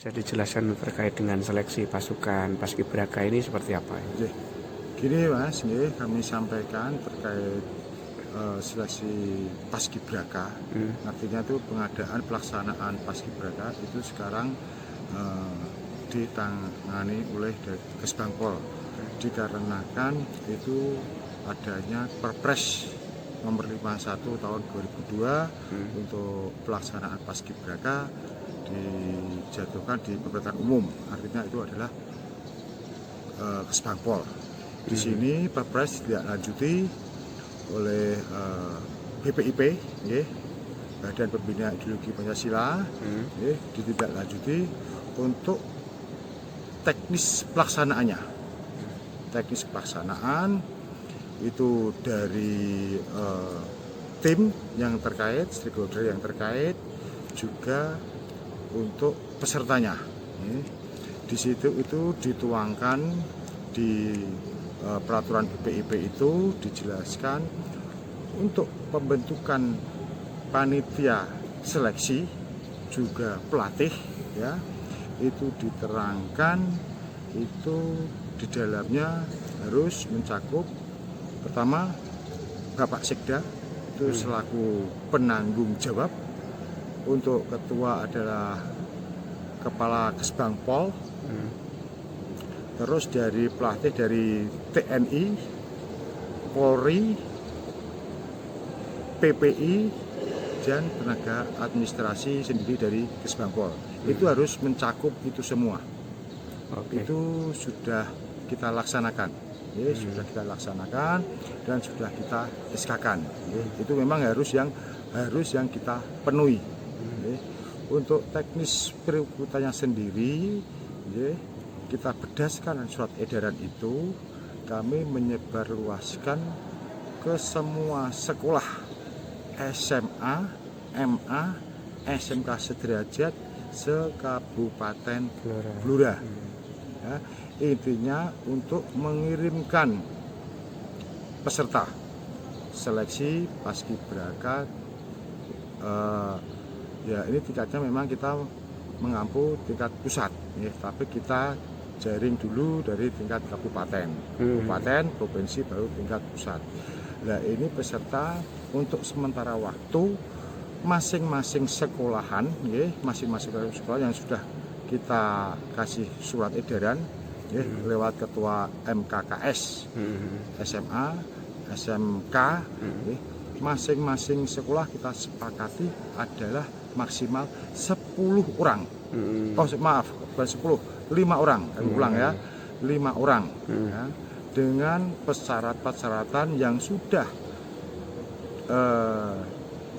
Jadi jelaskan terkait dengan seleksi pasukan Paskibraka ini seperti apa? Gini Mas, kami sampaikan terkait seleksi Paskibraka. Artinya itu pengadaan pelaksanaan Paskibraka itu sekarang ditangani oleh Kesbangpol, dikarenakan itu adanya Perpres nomor 51 tahun 2002 untuk pelaksanaan Paskibraka dijatuhkan di pemerintahan umum. Artinya itu adalah Kesbangpol. Di sini Perpres ditindaklanjuti oleh BPIP, Badan Pembinaan Ideologi Pancasila, ditindaklanjuti untuk teknis pelaksanaannya. Teknis pelaksanaan itu dari tim yang terkait, stakeholder yang terkait, juga untuk pesertanya. Di situ itu dituangkan di peraturan BPIP itu dijelaskan untuk pembentukan panitia seleksi juga pelatih, ya, itu diterangkan itu di dalamnya harus mencakup pertama Bapak Sekda itu selaku penanggung jawab, untuk ketua adalah Kepala Kesbangpol, terus dari pelatih dari TNI, Polri, PPI, dan tenaga administrasi sendiri dari Kesbangpol. Itu harus mencakup itu semua. Itu sudah kita laksanakan, sudah kita laksanakan dan sudah kita SK-kan. Itu memang harus yang kita penuhi. Untuk teknis perekrutannya sendiri, kita berdasarkan surat edaran itu, kami menyebarluaskan ke semua sekolah SMA, MA, SMK sederajat se-Kabupaten Blora. Ya, intinya untuk mengirimkan peserta seleksi Paskibraka. Ya, ini tingkatnya memang kita mengampu tingkat pusat, tapi kita jaring dulu dari tingkat kabupaten, provinsi, baru tingkat pusat. Nah, ini peserta untuk sementara waktu masing-masing sekolahan, masing-masing sekolah yang sudah kita kasih surat edaran, lewat ketua MKKS, SMA, SMK, masing-masing sekolah kita sepakati adalah maksimal 10 orang. Maaf, bukan 10, 5 orang. Kami ulang ya, 5 orang. Ya, dengan persyaratan yang sudah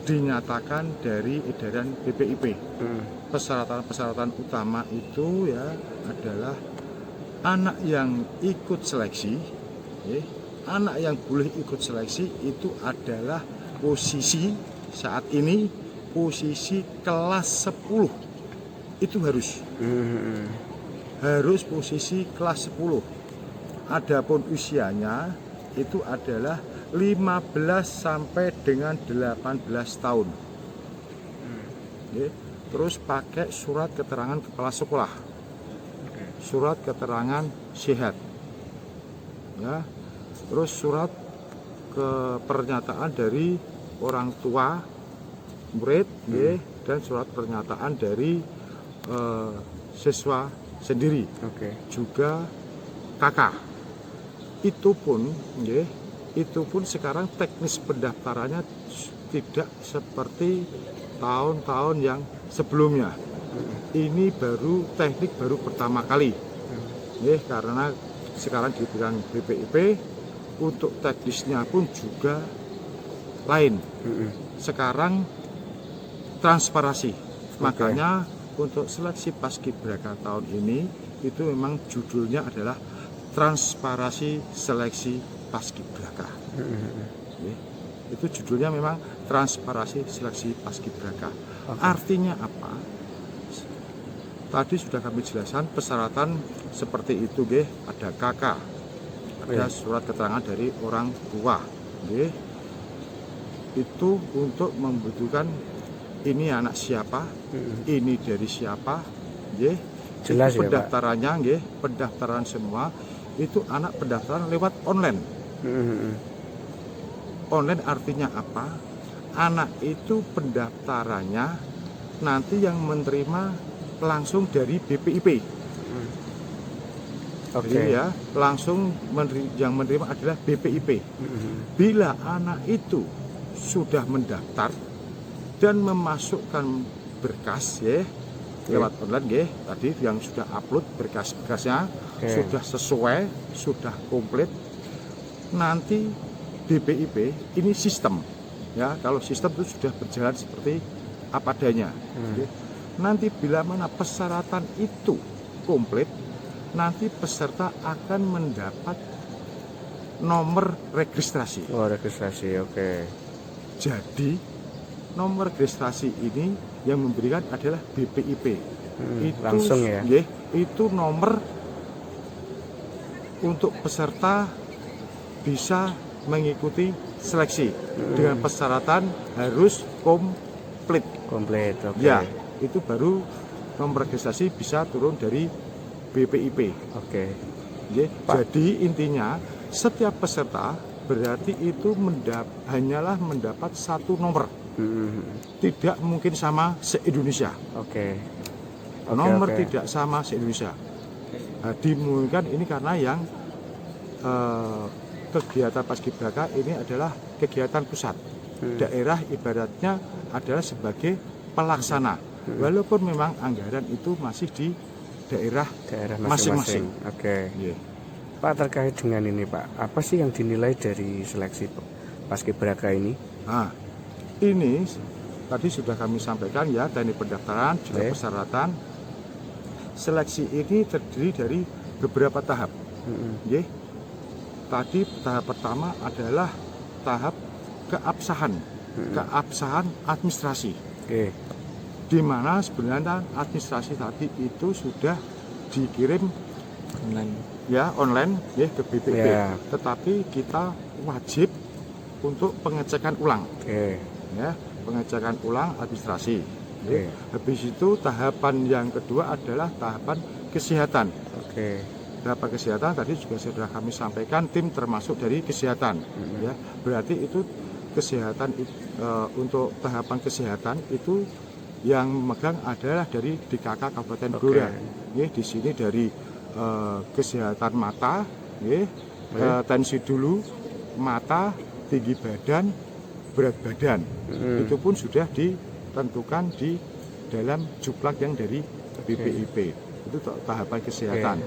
dinyatakan dari edaran BPIP. Persyaratan utama itu ya adalah anak yang ikut seleksi, anak yang boleh ikut seleksi itu adalah posisi saat ini posisi kelas 10. Itu harus posisi kelas 10. Adapun usianya itu adalah 15 sampai dengan 18 tahun. Terus pakai surat keterangan kepala sekolah, surat keterangan sehat, ya. Terus surat pernyataan dari orang tua murid, dan surat pernyataan dari siswa sendiri, juga kakak. Itu pun sekarang teknis pendaftarannya tidak seperti tahun-tahun yang sebelumnya. Ini teknik baru pertama kali, karena sekarang diberikan BPIP. Untuk teknisnya pun juga lain. Sekarang transparansi, Makanya untuk seleksi Paskibraka tahun ini itu memang judulnya adalah Transparansi Seleksi Paskibraka. Oke. Itu judulnya memang Transparansi Seleksi Paskibraka. Artinya apa? Tadi sudah kami jelaskan persyaratan seperti itu, nggih. Ada KK, ada surat keterangan dari orang tua, nggih. Itu untuk membutuhkan ini anak siapa, ini dari siapa, nggih. Jelas ya, Pak. Pendaftarannya, nggih, pendaftaran semua itu anak pendaftaran lewat online. Online artinya apa? Anak itu pendaftarannya nanti yang menerima langsung dari BPIP. Jadi ya, langsung yang menerima adalah BPIP. Bila anak itu sudah mendaftar dan memasukkan berkas ya lewat online ya, tadi yang sudah upload berkas-berkasnya sudah sesuai, sudah komplit, nanti BPIP ini sistem ya, kalau sistem itu sudah berjalan seperti apa adanya. Nanti bila mana persyaratan itu komplit, nanti peserta akan mendapat nomor registrasi. Oh, registrasi, oke. Jadi nomor registrasi ini yang memberikan adalah BPIP. Itu langsung ya? Itu nomor untuk peserta bisa mengikuti seleksi dengan persyaratan harus komplit. Komplit, oke. Ya, itu baru nomor registrasi bisa turun dari BPIP. Oke. Jadi intinya setiap peserta berarti itu hanyalah mendapat satu nomor. Tidak mungkin sama se-Indonesia. Nomor tidak sama se-Indonesia. Dimungkinkan ini karena yang kegiatan Paskibraka ini adalah kegiatan pusat. Daerah ibaratnya adalah sebagai pelaksana. Walaupun memang anggaran itu masih di daerah masing-masing. Oke. Pak, terkait dengan ini Pak, apa sih yang dinilai dari seleksi Paskibraka ini? Nah, ini tadi sudah kami sampaikan ya, teknik pendaftaran, juga persyaratan. Seleksi ini terdiri dari beberapa tahap. Tadi tahap pertama adalah tahap keabsahan, keabsahan administrasi. Di mana sebenarnya administrasi tadi itu sudah dikirim online ya ke BPIP. Tetapi kita wajib untuk pengecekan ulang. Ya, pengecekan ulang administrasi. Habis itu tahapan yang kedua adalah tahapan kesehatan. Tahapan kesehatan tadi juga sudah kami sampaikan, tim termasuk dari kesehatan. Ya, berarti itu kesehatan untuk tahapan kesehatan itu yang memegang adalah dari DKK Kabupaten Blora. Di sini dari kesehatan mata, tensi dulu, mata, tinggi badan, berat badan. Itu pun sudah ditentukan di dalam juplak yang dari BPIP. Itu tahapan kesehatan.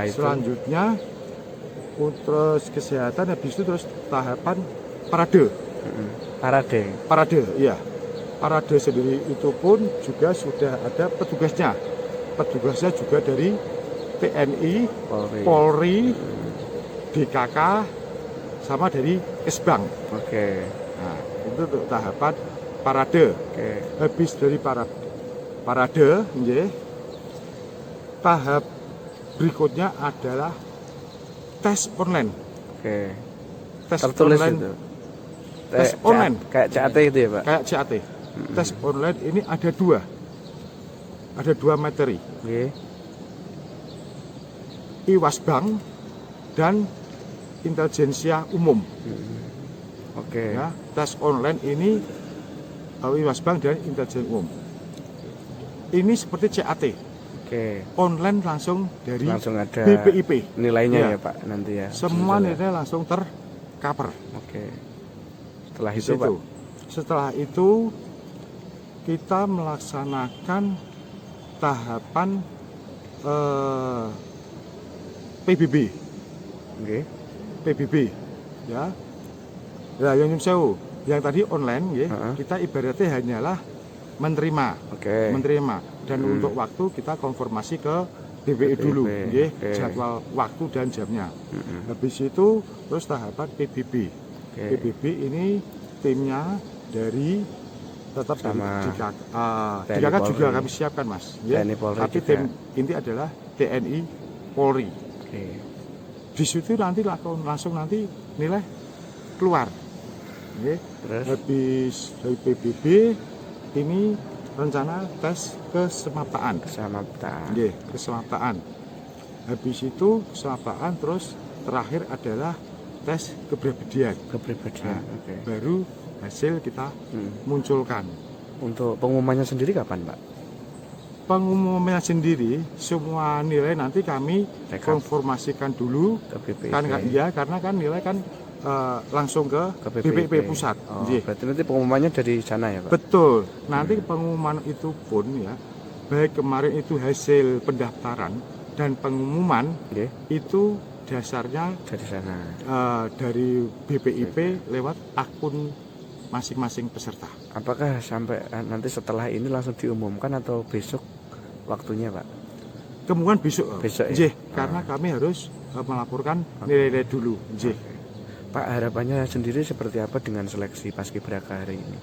Selanjutnya terus kesehatan, habis itu terus tahapan parade. Parade, iya. Parade sendiri itu pun juga sudah ada petugasnya. Petugasnya juga dari TNI, Polri, DKK, sama dari Kesbang. Nah, itu untuk tahapan parade. Habis dari parade, tahap berikutnya adalah tes online. Tes tertulis online. itu. Tes online. Kayak CAT itu ya Pak? Kayak CAT. Tes online ini ada dua materi. Iwasbang dan intelijensia umum. Ya, tes online ini Iwasbang dan intelijensia umum. Ini seperti CAT. Online langsung dari ada BPIP. Nilainya ya Pak nanti ya. Semua nilainya langsung tercover. Setelah itu Pak. Setelah itu kita melaksanakan tahapan PBB. PBB ya. Nah, yang tadi online kita ibaratnya hanyalah menerima. Oke. Menerima. Dan untuk waktu kita konfirmasi ke BPI dulu, nggih, jadwal waktu dan jamnya. Habis itu terus tahapan PBB. PBB ini timnya dari tetap sama dari DKK juga kami siapkan, Mas. TNI Polri. Tapi juga. tim inti adalah TNI Polri. Oke. Di situ nanti langsung nanti nilai keluar. Nggih. Terus Habis dari PBB ini rencana tes kesemaptaan. Nggih, kesemaptaan. Habis itu kesemaptaan terus terakhir adalah tes kepribadian. Oke. Baru hasil kita munculkan. Untuk pengumumannya sendiri kapan, Pak? Pengumumannya sendiri semua nilai nanti kami konfirmasikan dulu ke BPIP. Karena kan nilai kan langsung ke BPIP pusat. Oh, berarti nanti pengumumannya dari sana ya, Pak? Betul. Nanti pengumuman itu pun ya, baik kemarin itu hasil pendaftaran dan pengumuman itu dasarnya dari sana. Dari BPIP lewat akun masing-masing peserta. Apakah sampai nanti setelah ini langsung diumumkan atau besok waktunya, Pak? Kemungkinan besok. Ya? Karena kami harus melaporkan nilai-nilai dulu. Pak, harapannya sendiri seperti apa dengan seleksi Paskibraka hari ini?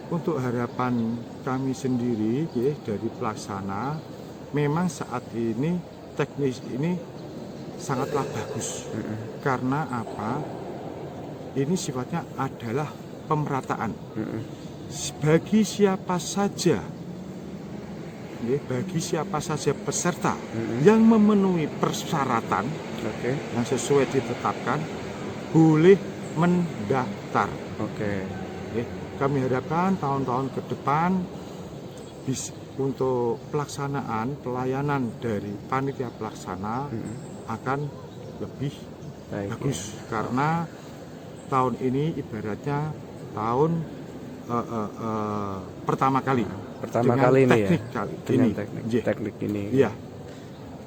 Untuk harapan kami sendiri dari pelaksana, memang saat ini teknis ini sangatlah bagus. Karena apa? Ini sifatnya adalah pemerataan. Bagi siapa saja peserta yang memenuhi persyaratan yang sesuai ditetapkan boleh mendaftar. Kami harapkan tahun-tahun ke depan untuk pelaksanaan pelayanan dari panitia pelaksana akan lebih bagus karena tahun ini ibaratnya tahun pertama kali ini teknik ya? Dengan teknik ini. Iya.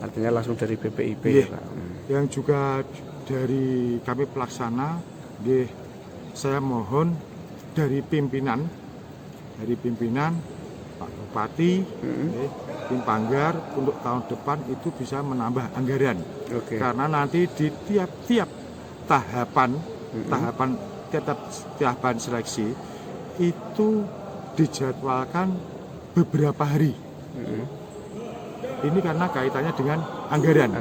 Artinya langsung dari BPIP ya, Pak? Yang juga dari kami pelaksana, saya mohon dari pimpinan Pak Bupati, tim Panggar untuk tahun depan itu bisa menambah anggaran. Karena nanti di tiap tahapan seleksi itu dijadwalkan beberapa hari. Ini karena kaitannya dengan anggaran.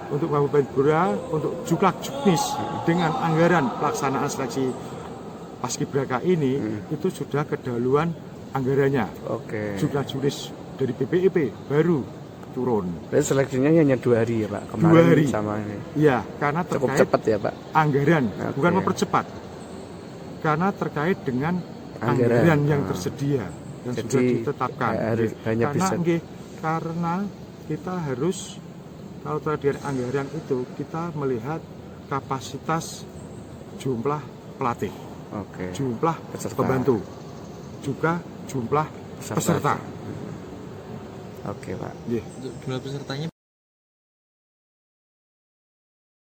Untuk Kabupaten Blora, untuk Juklak-Juknis dengan anggaran pelaksanaan seleksi Paskibraka ini itu sudah kedahuluan anggarannya. Juklak-Juknis dari BPIP baru turun. Berarti seleksinya hanya 2 hari ya, Pak? Kemarin 2 hari sama ini. Iya, karena terkait cukup cepat ya, Pak? Anggaran, bukan mempercepat. Karena terkait dengan anggaran yang tersedia yang jadi, sudah ditetapkan. Karena kita harus kalau terkait anggaran itu kita melihat kapasitas jumlah pelatih, jumlah pembantu, juga jumlah peserta. Pak. Jumlah pesertanya